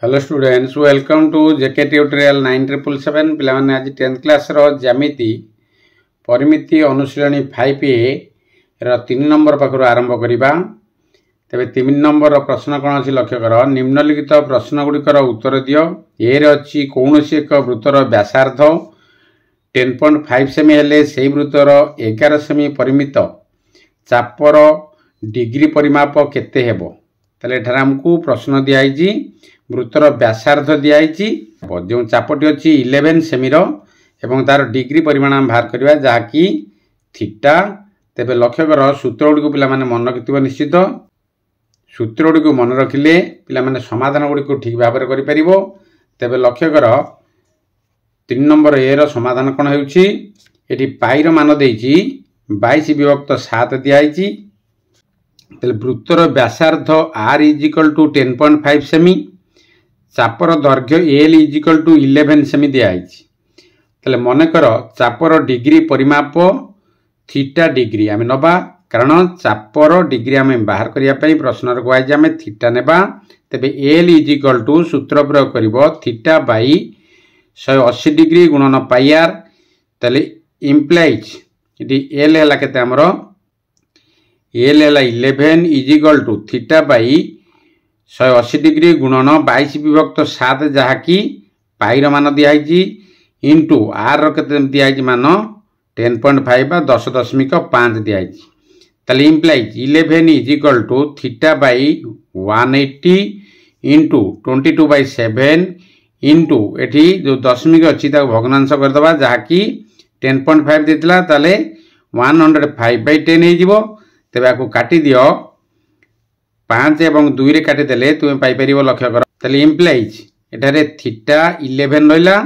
Hello students, welcome to JK tutorial 9777। पिलाने आज 10th class रो ज्यामिति परिमिति अनुशीलनी 5A रो 3 नंबर पाखर आरंभ करिबा। तबे 3 नंबर प्रश्न कोन अछि लक्ष्य कर। निम्नलिखित प्रश्न गुडिकर उत्तर दियो। ए रे अछि कोनोसी एक वृत्तर व्यासार्ध 10.5 सेमी हेले सेही वृत्तर 11 सेमी परिमित चापर डिग्री परिमाप केते हेबो। तले एठार हमकु प्रश्न दियाइजी वृत्तर व्यासार्ध दियाइजी जो चापटी अच्छी 11 सेमी एवं तार डिग्री परिमाण हम बाहर करवा जहाँकि थीटा। तेबे लक्ष्य कर सूत्र गुड़ी पिला माने मन रखिथिबो निश्चित। सूत्र गुड़ी को मन रखिले पिला माने समाधान गुड़ी को ठीक भाव में करि परिबो। तेबे लक्ष्य कर 3 नंबर ए रो समाधान कोन हेउची। एठी पाई रो मान देइची 22 विभक्त 7 दियाइची। तेल वृत्तर व्यासार्ध r = 10.5 सेमी, चापर दैर्घ्य l = 11 सेमी दियाइची। तले मन कर चापर डिग्री परिमाप थीटा डिग्री आमे नबा, कारण चापर डिग्री आमे बाहर करिया पई प्रश्न रे कहै जे आमे थीटा नेबा। तबे l = सूत्र प्रयोग करिवो थीटा बाई 180 डिग्री गुणन पाई r। तले इम्प्लाइज इटी l हला केते हमरो l हला 11 = थीटा बाई 180 डिग्री गुणन 22 विभक्त 7 जहाँकि पाई मान दिखाई इंटू आर के दिखाई मान 10.5 बा 10.5 दिखाई। ताले implies 11 = theta by 180 into 22/7 into एठी जो दशमिक अच्छी भग्नांश करदबा जहाँकि 10.5 देथिला ताले 105/10 हो जिवो। तेबे आकु काटी दियो 5 एवं 2 रे काटी देले तुमे पाई परिबो। लक्ष्य कर ताले इम्प्लाइज एटारे थीटा 11 रहिला,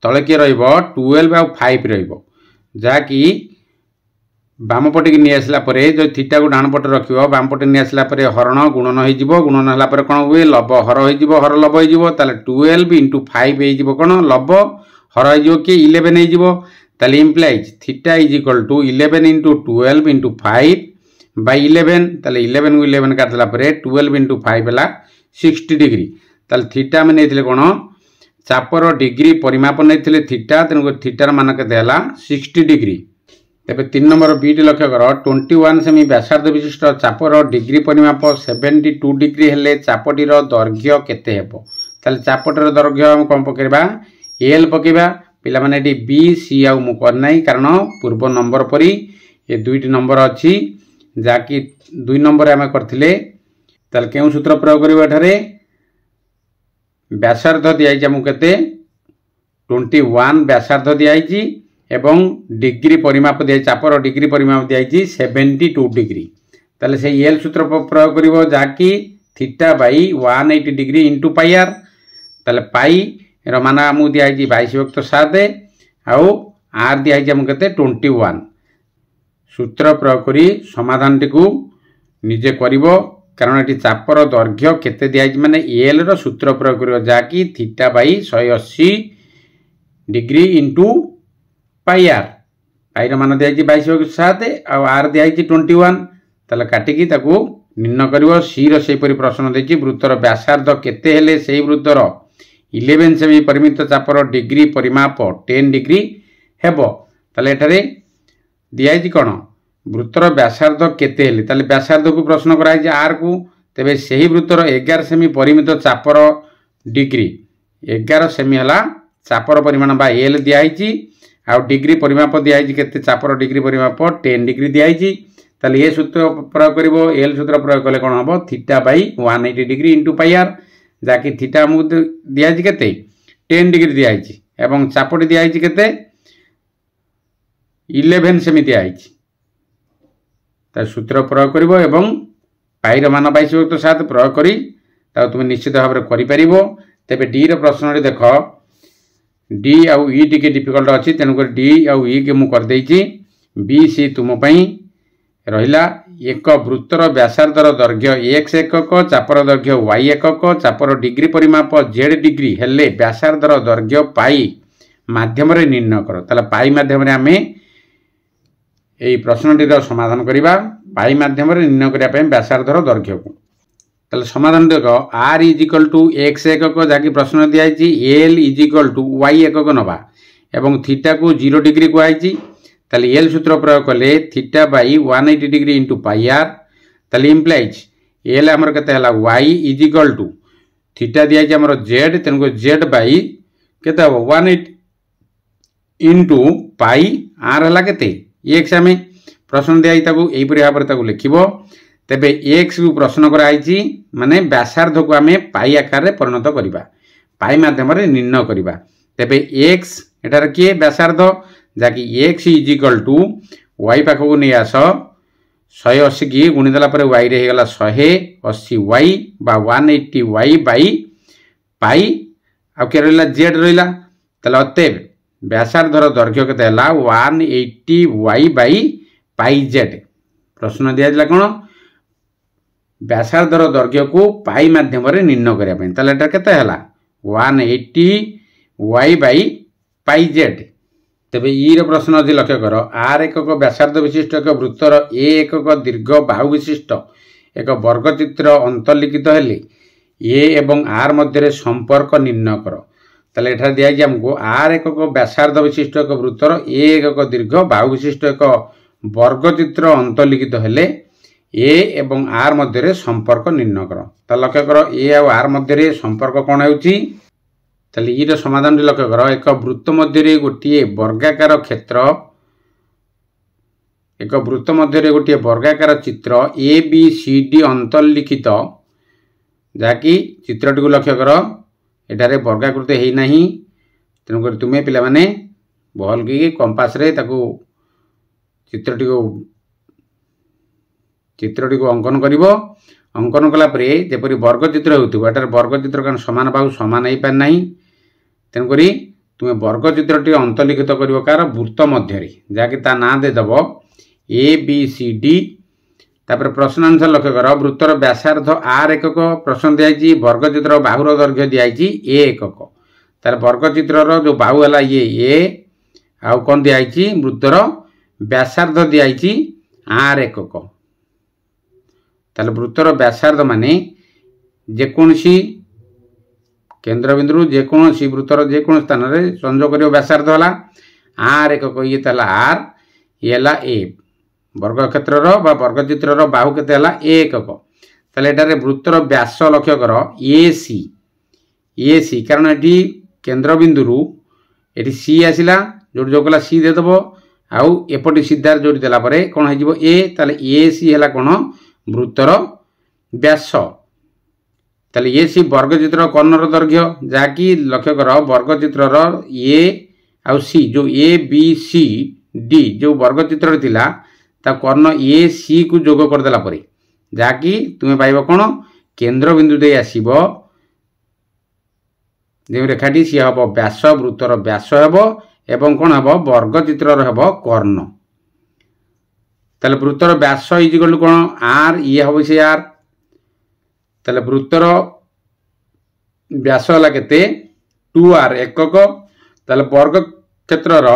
तळे के रहइबो 12 आ 5 रहइबो, जाकी बाम पटे के नि आसला परे जो थीटा को डान पटे रखिबो बाम पटे नि आसला परे हरण गुणन होई जिवो। गुणन हला परे कोन हुए लब हर होई जिवो, हर लब होई जिवो। ताले 12 * 5 होई जिवो कोन लब हर होई जिवो कि 11 होई जिवो। ताले इम्प्लाइज थीटा = 11 * 12 * 5/11। ताले 11 को 11 काट देला परे 12 * 5 हला 60 डिग्री। ताले थीटा में नेथिले कोन चापर डिग्री परिमाप नेथिले थीटा, तेनु थीटार मान केते हला 60 डिग्री। तबे 3 नंबर बी टी लक्ष्य कर 21 सेमी व्यासार्ध विशिष्ट चापर डिग्री परिमाप 72 डिग्री हेले चापटीर दैर्घ्य केते हेबो। ताले चापटीर दैर्घ्य हम कोन पकेबा l पकेबा। पिला माने एटी बी सी आ मु कर नाही, कारण पूर्व नंबर परी ए दुईटी नंबर अछि जाकी 2 नंबर आमे करथिले। ताले केउ सूत्र प्रयोग करिवो एठारे व्यासार्ध दियाइछि हमु केते 21 व्यासार्ध दियाइछि एवं डिग्री परिमाप दियाइ चापर डिग्री परिमाप दियाइछि 72 डिग्री। ताले से l सूत्र प्रयोग करिवो जाकी theta by 180 degree into pi r। ताले पाई रो मान हमु दियाइछि 22/7 आउ r दियाइछि हमु केते 21। सूत्र प्रयोग करी समाधान टिकु निजे करिवो, कारण एटी चापर दैर्घ्य केते दियाइछि माने l रो सूत्र प्रयोग करिवो जाकी theta by 180 degree into pi r। पाई रो मान दियाइछि 22/7 आउ r दियाइछि 21। ताले काटी की ताकू निर्णय करिवो। सी रो सेही परि प्रश्न देछि वृत्तर व्यासार्ध केते हेले सेही वृत्तर 11 सेमी परिमित चापर डिग्री परिमाप 10 डिग्री हेबो। ताले एठारे दियाइछि कोन वृत्तर व्यासार्ध केते हेले। ताले व्यासार्ध को प्रश्न कराइ जे r को। तेबे सेही वृत्तर 11 सेमी परिमित चापर डिग्री 11 सेमी हला चापर परिमाण बा l दियाइछि आउ डिग्री परिमाप दियाइछि केते चापर डिग्री परिमाप 10 डिग्री दियाइछि। ताले ए सूत्र प्रयोग करिवो l सूत्र प्रयोग कले कोन हबो theta by 180 degree into pi r, जाकी थीटा मु दियाइछि केते 10 डिग्री दियाइछि एवं चापटी दियाइछि केते 11 सेमी दियाइछि। ता सूत्र प्रयोग करिवो एवं पाई रो मान 22/7 प्रयोग करी ता तुम निश्चित भाव में करि परिबो। तेबे डी रो प्रश्न रे देखो डी आउ ई टिके डिफिकल्ट अछि, तेनु कर डी आउ ई के मु कर देइछि। बी सी तुम पई रहिला एक वृत्तर व्यासार्धर दैर्घ्य x एकक, चापर दैर्घ्य y एकक, चापर डिग्री परिमाप z डिग्री हेले व्यासार्धर दैर्घ्य पाई माध्यम रे निर्णय करो। ताला पाई माध्यम रे आमे एई प्रश्नटीर समाधान करिबा। पाई माध्यम रे निर्णय करिया पय व्यासार्धर दैर्घ्य को ताले समाधान देख R is equal to x एकक जहाँकि प्रश्न दिखाई L is equal to y एकक नवा एवं थीटा को 0 डिग्री कहुई ताले एल सूत्र प्रयोग कले theta by 180 degree into pi R ताले इम्प्लाइज एल आमर केते हला y is equal to theta दिखाई आमर जेड तेनको जेड बाई केते हो 180 इंटू पाई आर हला केते एक्स आमे प्रश्न दिखाई ताकू एहिपरि भाबरे ताकू लिखिबो तेबे एक्स को प्रश्न कराई माने व्यासार्ध को आमे पाई आकार रे परिणत करिबा पाई माध्यम रे निर्णय करिबा तेबे एक्स एटार किए व्यासार्ध जाकि x is equal to y पाख को नहीं आस 180 की गुणी देला परे वाई रे हेगला 180 वाई बा 180 वाई बाई पाई आ के रहला जेड रहला तले अतएव व्यासार्धर दैर्घ्य केते हला 180 वाई बाई पाई जेड प्रश्न दिया दिला कोन व्यासार्धर दैर्घ्य को पाई माध्यम रे निर्णय करिया पई तले एटा केते हला 180 वाई बाई पाई जेड तेबे ई रे प्रश्न अछि लक्ष्य कर आर एकक व्यासार्ध विशिष्ट एक वृत्तर ए एकक दीर्घ बाहु विशिष्ट एक वर्गचित्र अंतर्लिखित हेले ए एवं आर मध्य संपर्क निर्णय कर ताले एठा दिया जे हमको आर एकक व्यासार्ध विशिष्ट एक वृत्तर ए एकक दीर्घ बाहु विशिष्ट एक वर्गचित्र अंतर्लिखित हेले ए एवं आर मध्य संपर्क निर्णय कर ता लक्ष्य कर ए और आर मध्य संपर्क कौन होउची ताले ई समाधान लक्ष्य कर एक वृत्त मध्य गोटे वर्गाकार क्षेत्र एक वृत्त मध्य गोटे वर्गाकार चित्र ए बी सी डी अंतर्लिखित जहाँकि चित्रटी को लक्ष्य कर एटारे वर्गाकृत है ना तेणुक तुम्हें पिला माने भल कि कंपास रे ताकू चित्रटी को अंकन करिवो अंकन कला परे जेपरि वर्गचित्र होउथि एटार वर्गचित्र कारण समान बाहु समान हो पार नहीं तेणुक तुम्हें वर्गचित्रटी अंतर्लिखित कर कार वृत्त मध्य जहाँकि ता ना देदेव ए बी सी डी तापर प्रश्न आंसर लक्ष्य कर वृत्तर व्यासार्ध आर एकक प्रश्न दिखाई वर्गचित्र बाहुर दैर्घ्य दिखाई ए एकक तार वर्गचित्र जो बाहु है ये आउ कौन दिखाई वृत्तर व्यासार्ध दिखाई आर एकक ताले वृत्तर व्यासार्ध माने जेकोसी केंद्र बिंदु जेकोसी वृत्तर जेको स्थान रे संयोग करियो व्यासार्ध हला आर एकक ये तला आर ये हला ए वर्ग क्षेत्र रो बा वर्गचित्र रो बाहु केते हला ए एकक ताले एटारे वृत्तर व्यास लक्ष्य कर ए सी कारण एटी केंद्र बिंदु रु एटी सी आसिला जोडी जोकला सी दे दबो आउ एपटी सीधा जोडी देला परे कोन हे जिवो ए ताले ए सी हला कोन वृत्तर व्यास ताले ये सी वर्गचित्र कर्णर दैर्घ्य जहाँकि लक्ष्य कर वर्गचित्र ए आउ सी जो ए बी सी डी जो वर्गचित्र थिला ता कर्ण ए सी को जोग कर देला परे जहाँकि तुम्हें पाइबो कोन केंद्र बिंदु दे आसीबो जे रेखाटी सी हबो व्यास वृत्तर व्यास हबो एवं कोन हबो वर्गचित्र हबो कर्ण ताले वृत्तर व्यास इज इक्वल टू कोन आर ये हबो से आर ताले वृत्तर व्यास हला केते 2r एकक ताले वर्ग क्षेत्रर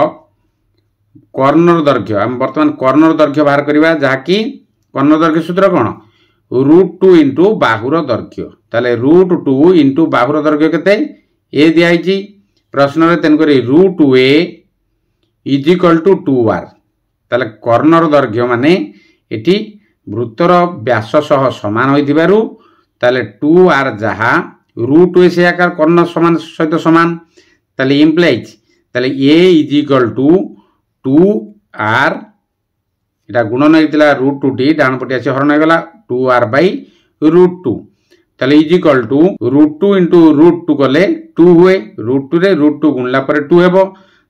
कर्णर दैर्घ्य हम वर्तमान कर्णर दैर्घ्य बाहर करिबा जहाँकि कर्णर दैर्घ्य सूत्र कोन √2 इंटू बाहुर दैर्घ्य ताले √2 इंटू बाहुर दैर्घ्य केते ए दियाई प्रश्न रे तेन करी √2a is equal to 2r ताले कर्णर दैर्घ्य माने एटी वृत्तर व्यास सह समान होइथिबारु ताले 2r जहा √2a से आकार कर्ण समान सहित समान ताले इम्प्लाइज ताले a is equal to 2r एटा गुणन हेतिला √2t डान पटे आसी हरण हेगला 2r बाई √2 ताले इज इक्वल टू √2 इंटू √2 कले 2 हुए √2 रे √2 गुणला पर 2 हेबो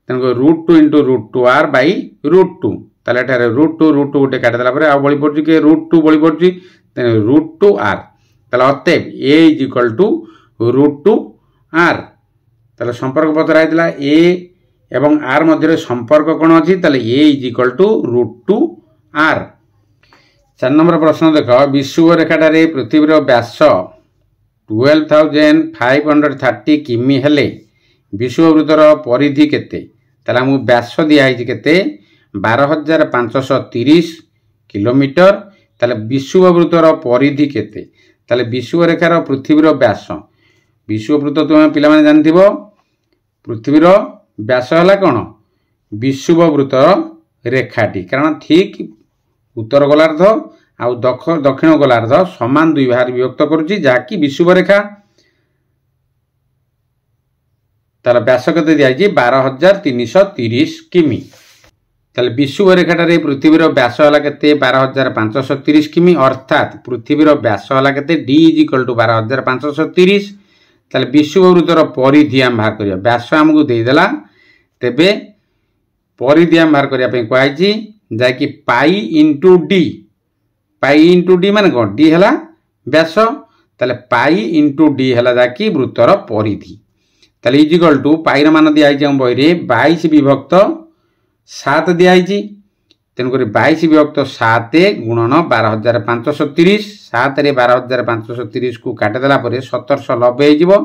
तनको √2 इंटू √2r बाई √2 ताले एटारे √2 गोटे काट देला पर आ बळी पड़छि के √2 बळी पड़छि तने √2r ताले अतएव a is equal to √2r ताले संपर्क पत्र आइतला a एवं r मध्य संपर्क कोन अछि ताले a is equal to √2r 4 number प्रश्न देख विषुव रेखाटारे पृथ्वीर व्यास 12,530 किमी हेले विषुव वृत्तर परिधि केते ताला मु व्यास दिया है केते 12,530 किलोमीटर ताले विषुव वृत्तर परिधि केते ताले विषुवरेखार पृथ्वीर व्यास विषुववृत्त तुम पिलाने जानथिबो पृथ्वीर व्यास है कौन विषुववृत्तर रेखाटी कारण ठीक उत्तर गोलार्ध आउ दक्षिण गोलार्ध समान दुई भाग विभक्त करुच्ची जहाँकि विषुवरेखा तार व्यास केते दिखाई 12,330 किमी ताले विषुवरेखाटार पृथ्वीर व्यास है केते 12,530 किमी अर्थात पृथ्वीर व्यास है केते d = 12,530 ताले विषुववृत्तर परिधि आम बाहर करिया व्यास आमको देदेला तेबे परिधि आम बाहर करिया पे कहैछि जाकि पाई इंटू डी माने कोन डी हला व्यास ताले पाई इंटू डी हला जाकि वृत्तर परिधि ताले इजिकल टू पाई र मान दिया हम बही रे 22 विभक्त 7 दिया तेणुक 22 विभक्त 7 गुणन 12,530 7 रे 12,530 को काटिदेला 1790 हो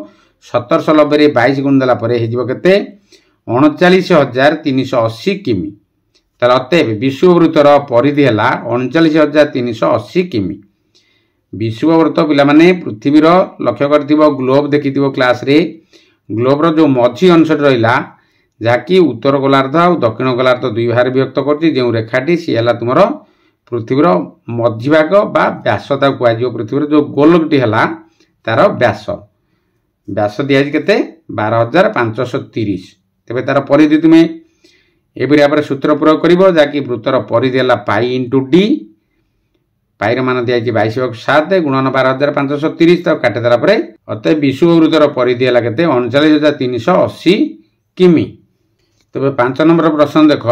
1790 रे 22 गुण देला केते 39,380 किमी तार अतएव विषुववृत्तर परिधि है 39,380 किमी विषुववृत्त पिला माने पृथ्वीर लक्ष्य करथिबो ग्लोब देखिथिबो क्लास रे ग्लोबर जो मझी अंश रहा जहाँकि उत्तर गोलार्ध और दक्षिण गोलार्ध दुई भाग विभक्त करछि जो रेखाटी सी है तुम पृथ्वीर मझी भाग बा व्यास कहुए पृथ्वीर जो गोलकटी है तार व्यास व्यास दिया केते 12,530 तेरे तार परिधि तुम्हें एपरी भाव सूत्र प्रयोग कर जहाँकि वृत्तर परिधि है पाई इंटू डी पाई मान दिया 22/7 गुणन 12,530 काटिदेला अतः विषुववृत्तर परिधि है केते 39,380 किमी तेज 5 नंबर प्रश्न देख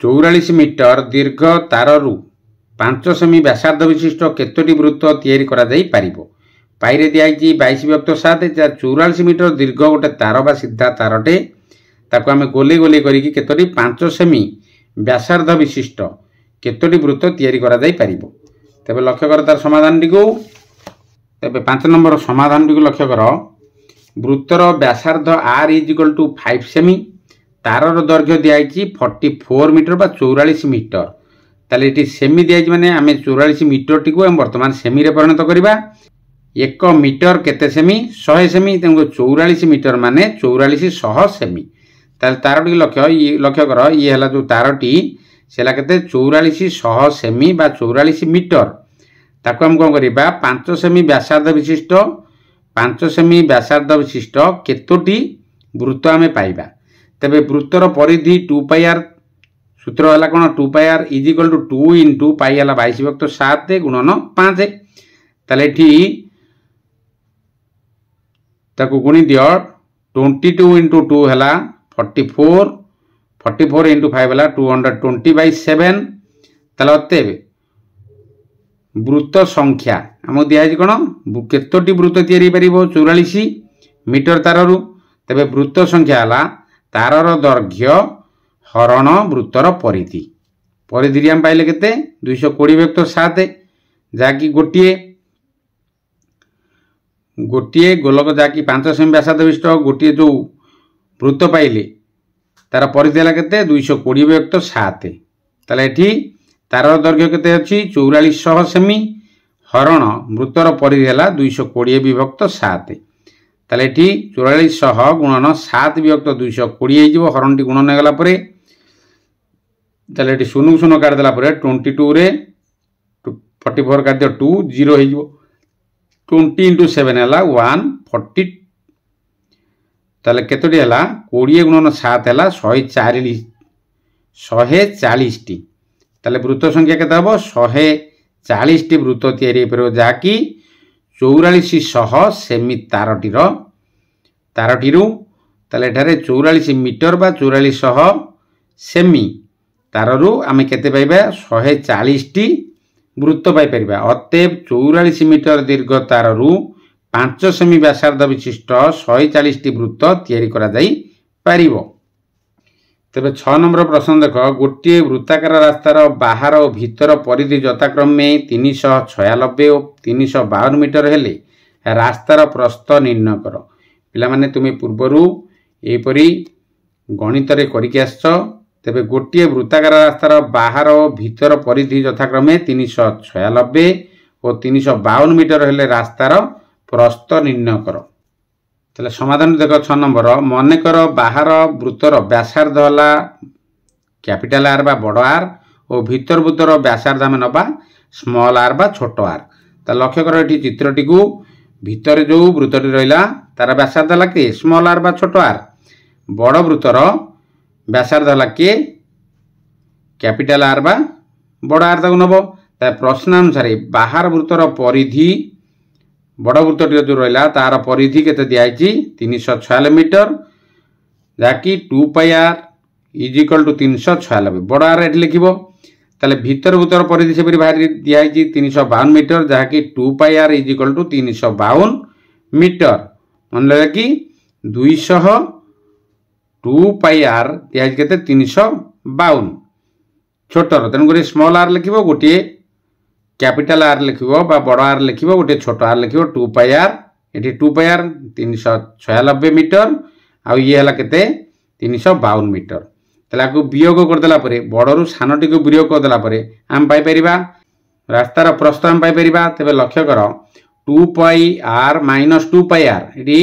44 मीटर दीर्घ तारु 5 सेमी व्यासार्ध विशिष्ट केतोटी वृत्त तैयारी करा जाई पारिबो पाई रे दिया 22/7 44 मीटर दीर्घ गोटे तार बा सीधा तारटे ताको आमे गोले गोले करिकी केतोटी 5 सेमी व्यासार्ध विशिष्ट केतोटी वृत्त तैयारी करा जाई पारिबो तेबे लक्ष्य कर तार समाधान टिको तेबे 5 नंबर समाधान टिको लक्ष्य कर वृत्तर व्यासार्ध r = 5 सेमी तारर दैर्घ्य दिखाई 44 मीटर बा 44 मीटर ताले एटी सेमी दिखाई माने आमे 44 मीटर टी को वर्तमान सेमी रे परिणत करिबा 1 मीटर केते सेमी 100 सेमी तेणु 44 मीटर माने 4400 सेमी ताले तारटी लक्ष्य कर ये हला जो तारटी सेला केते 4400 सेमी बा 44 मीटर ताको हम कोन करिबा 5 सेमी व्यासार्ध विशिष्ट 5 सेमी व्यासार्ध विशिष्ट केतोटी वृत्त आमे पाइबा तेबे वृत्तर परिधि 2πr सूत्र है कौन 2πr = 2 इंटू पाई है 22/7 गुणन 5 ताले एठी ताकू गुणी दियो 22 इंटू 2 है 44 44 इंटू 5 है 220/7 ताले अतएव वृत्त संख्या आम दिखाई कौन केतोटी वृत्त तैयारी पारिबो 44 मीटर तारु तेबे वृत्त संख्या है तारर दैर्घ्य हरण वृत्तर परिधि परिधि आम पाइले केते 220/7 जहाँकि गोटे गोलक जहाँकि 5 सेमी व्यासार्ध विशिष्ट गोटे जो वृत्त पाइले तार परिधि है केते 220/7 ताले एठी तारर दैर्घ्य केते अछि 4400 सेमी हरण वृत्तर परिधि है 220/7 ताले एठी 4400 गुणन 7/220 हो हरण टी गुणन हो गला परे ताले एठी 0 0 काट देला परे 22 रे 44 काट दियो 2 0 हो 20 × 7 है 140 ताले केतोटी है 20 गुणन 7 है 140 टी ताले वृत्त संख्या केते हबो 140 टी वृत्त तैयारी परबो जाकी 4400 सेमी तारटीर तारटीरु ताले एठारे 44 मीटर बा 4400 सेमी ताररु आमे केते पाइबा 140 टी वृत्त पाई परिबा अतएव 44 मीटर दीर्घ ताररु 5 सेमी व्यासार्ध विशिष्ट 140 टी वृत्त तैयारी करा जाई पारिबो तेबे 6 नंबर प्रश्न देख गोटे वृत्ताकार रास्तार बाहर और भीतर परिधि यथाक्रमे 396 और 352 मीटर हेले रास्तार प्रस्थ निर्णय कर पिला माने तुम पूर्वरु एपरी गणित रे करिके आछो तेबे गोटे वृत्ताकार रास्तार बाहर और भीतर परिधि यथाक्रमे 396 और 352 मीटर हेले रास्तार प्रस्थ निर्णय कर। ताले समाधान देख 6 नंबर मनकर बाहर वृत्तर व्यासार्ध है कैपिटल आर बा बड़ आर और भीतर वृत्तर व्यासार्ध आम नवा स्मॉल आर बा छोट आर। तो लक्ष्य कर ये चित्रटी को भितर जो वृत्तटी रहा तार व्यासार्ध है कि स्मॉल आर बा छोट आर, बड़ वृत्तर व्यासार्ध है कि कैपिटल आर बा बड़ आर तक नब। प्रश्न अनुसार बाहर वृत्तर परिधि बड़ वृत्तटी जो रहा तार परिधि के दिखाई 396 मीटर जहाँकि 2 pi R is equal to 396 बड़ आर ये लिख ताले भीतर वृत्तर परिधि से बाहर दिखाई 352 मीटर जहाँकि 2 pi R is equal to 352 metre. मन लगे कि 2 पाई आर दिखाई के 352 छोटर तेणुक स्मॉल आर लिख गोटे कैपिटल आर लिख बड़ आर लिख गोटे छोट आर लिख 2 पाई आर ये 2 पाई आर 396 मीटर आउ ये है के 352 मीटर। ताको वियोग करदेला बड़रू सानटी को वियोग करदेला आम पाइपर रास्तार प्रस्थ आम पाइपर। तेज लक्ष्य कर 2 pi R minus 2 pi are ये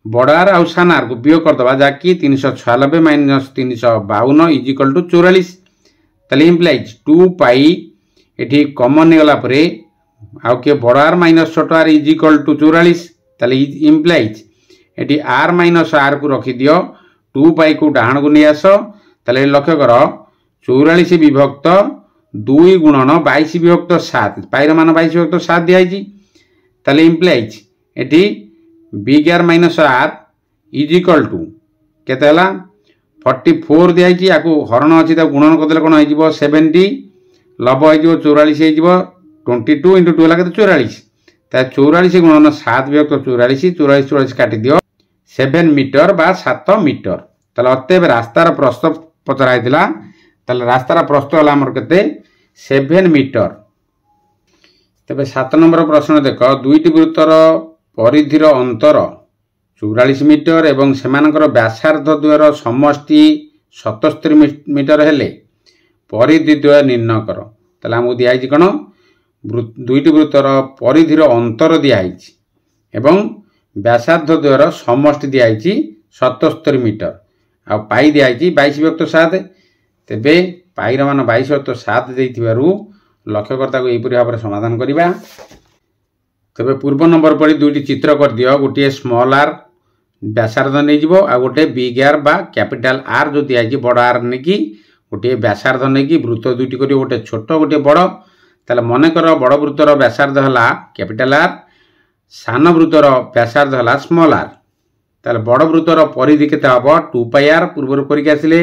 बड़ आर आउ सान आर को वियोग करदे जहाँकि 396 माइनस 352 इज इक्वल टू 44। ताले इम्प्लाइज 2 पाई ये कमन नहीं गला आउ किए बड़ आर माइनस छोट आर इज इक्वल टू 44। ताले इम्प्लाइज ये आर माइनस आर को रखी दियो 2 पाई को डाण को नहीं आस। ताले लक्ष्य कर 44 विभक्त 2 गुणन 22 विभक्त 7 पाईर मान 22 विभक्त 7 दिखाई। ताले इम्प्लाइज ये big R minus R is equal to केते 44 दिखाई। या हरण अच्छी गुणन करदे कौन हो 70 लब हो 44 हो 22 इंटू 2 है 44। 44 गुणन 7 विभक्त 44 44 44 काटी दियो 7 मीटर बा 7 मीटर। ताले अतएव रास्तार प्रस्थ पचरा ताले रास्तार प्रस्थ है आमर के 7 मीटर। तेज 7 नंबर प्रश्न देख दुईटी वृत्तर परिधिर अंतर 44 मीटर एवं सेमानकर व्यासार्ध द्वयर समष्टि 77 मीटर हेले परिधि द्वय निर्णय कर। ताले आमको दिखाई कौन दुईटी वृत्तर परिधिर अंतर दिखाई एवं व्यासार्ध द्वयर समष्टि दिखाई 77 मीटर आ पाई दिखाई 22 विभक्त 7। तेबे पाईर मान 22 विभक्त 7 देइथिबारु लक्ष्यकर्ता को यहीपरि भाव समाधान करिबा। तेबे पूर्व नंबर पढ़ी दुईटी चित्र कर दियो गोटे स्मॉल आर व्यासार्ध नहीं जीवो आ गोटे बिग आर बा कैपिटल आर जो दिखाई बड़ आर नहीं कि गोटे व्यासार्ध नहीं कि वृत्त दुईटी करियो गोटे छोट गोटे बड़। ताले मन कर बड़ वृत्तर व्यासार्ध है कैपिटल आर सान वृत्तर व्यासार्ध है स्मॉल आर। ताले बड़ वृत्तर परिधि केते हबो 2 पाई आर पूर्व करिक आसिले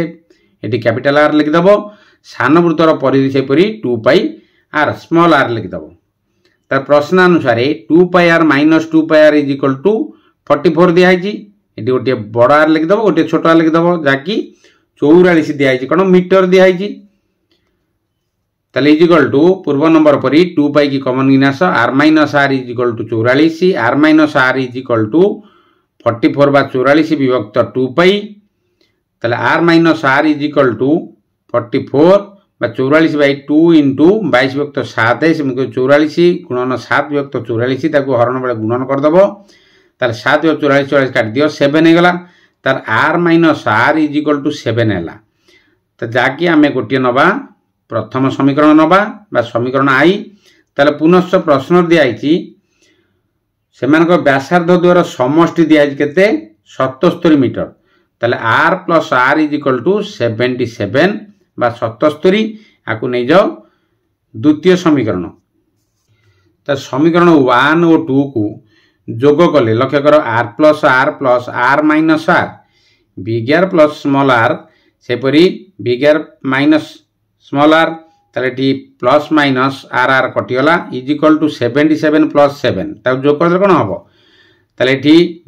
एटी कैपिटल आर लिखिदेव सान वृत्तर परिधि से परी 2 पाई आर स्मॉल आर लिखिदेव। तार प्रश्न अनुसार 2 pi R minus 2 pi R is equal to 44 दिखाई ये गोटे बड़ आर लिखिदेव गोटे छोट आर लिखिदेव जहाँकि 44 दिखाई कौन मीटर दिखाई। ताले इज इक्वल टू पूर्व नंबर परी 2 पाई की कमन गिनास R minus R is equal to 44 R minus R is equal to 44 बा 44 विभक्त 2 पाई। ताले R minus R is equal to 44 बा 44 बाई 2 इंटू 22 विभक्त 7 44 गुणन 7 विभक्त 44 ताको हरण बेले गुणन करदेव। ताले 7 विभक्त 44 44 काट दियो 7 हो गला। तार R minus R is equal to 7 है। तो जाकि आम गोटे नवा प्रथम समीकरण नवा बा समीकरण आई। ताले पुनश्च प्रश्न दिखाई सेमानक व्यासार्ध द्वारा समष्टि दिखाई केते 77 मीटर। ताले R plus R is equal to 77 बा 77 आकु नहीं जाओ द्वितीय समीकरण। तो समीकरण 1 और 2 को जोग कले लक्ष्य कर plus R minus R big R plus small R सेपरी big R minus small R ताले प्लस माइनस आर आर कटिगला इज इक्वल टू 77 प्लस 7 ताको जोग कर कौन हम ताले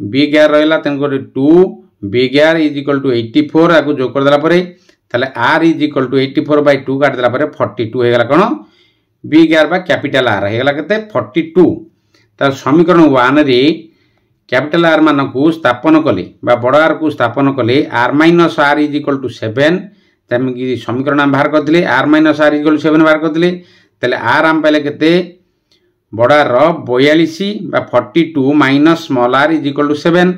बिग आर रहा तेणुक 2 big R is equal to 84 आपको जोग करदेला ताले R is equal to 84 by 2 काटिदेला 42 होगा कौन बिग आर बा कैपिटल आर होगा के 42। तार समीकरण 1 रे कैपिटल आर मान को स्थापन कले बा बड़ आर को स्थापन कले R minus R is equal to 7 समीकरण आम बाहर करते R minus R is equal to 7 बाहर करते आर आम पाइले के बड़ार 42 42 minus small R is equal to 7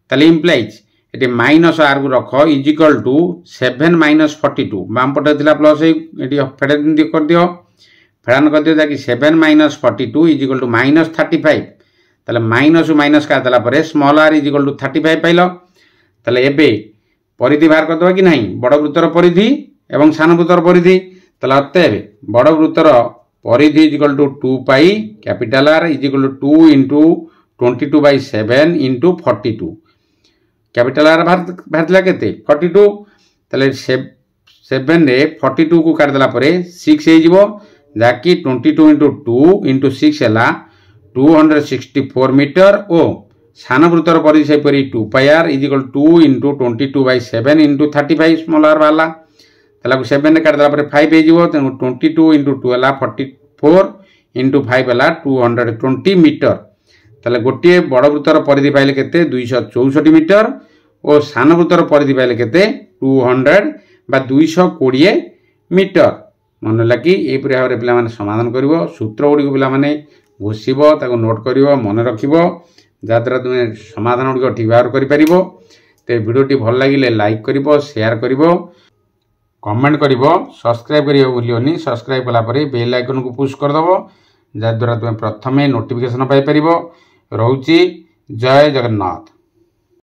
ताले इम्प्लाइज ये माइनस आर को रख इज इक्वल टू 7 माइनस 42 बाम पटे थिला प्लस ये फेडे कर दियो फेडान कर दियो जाकि 7 minus 42 is equal to minus 35 ताले माइनस माइनस का देला परे small R is equal to 35 पाइलो ताले एबे परिधि बाहर कर दबा कि नहीं बड़ वृत्तर परिधि एवं सान वृत्तर परिधि ताले अतएव बड़ वृत्तर परिधि is equal to 2 pi capital R is equal to 2 into 22/7 into 42 capital R बाहर केते 42 ताले 7 रे 42 को काट देला परे 6 हे जिवो जाकि 22 इंटू 2 इंटू 6 हैला 264 मीटर ओ सान वृत्तर परिधि से परी 2 pi R is equal 2 into 22/7 into 35 small R वाला ताला 7 रे काट देला परे 5 हे जिवो 22 इंटू 2 हैला 44 इंटू 5 हैला 220 मीटर ताले गोटे बड़ वृत्तर परिधि पाइले केते 264 मीटर और सान वृत्तर परिधि पाइले केते 200 बा 220 मीटर मन लगी ये भाव में पिला समाधान कर सूत्र गुड़ी को पिला घोषिब ताको नोट कर मन रख जहाँद्वारा तुम्हें समाधान गुड़ ठीक भाव कर तो भिडियोटी भल लगे लाइक कर शेयर कर कमेंट कर सब्सक्राइब कर भूलियोनी सब्सक्राइब कलापर बेल आइकन को पुश करदेव जहाँद्वारा तुम्हें प्रथमे नोटिफिकेशन पाइपर रोची जय जगन्नाथ।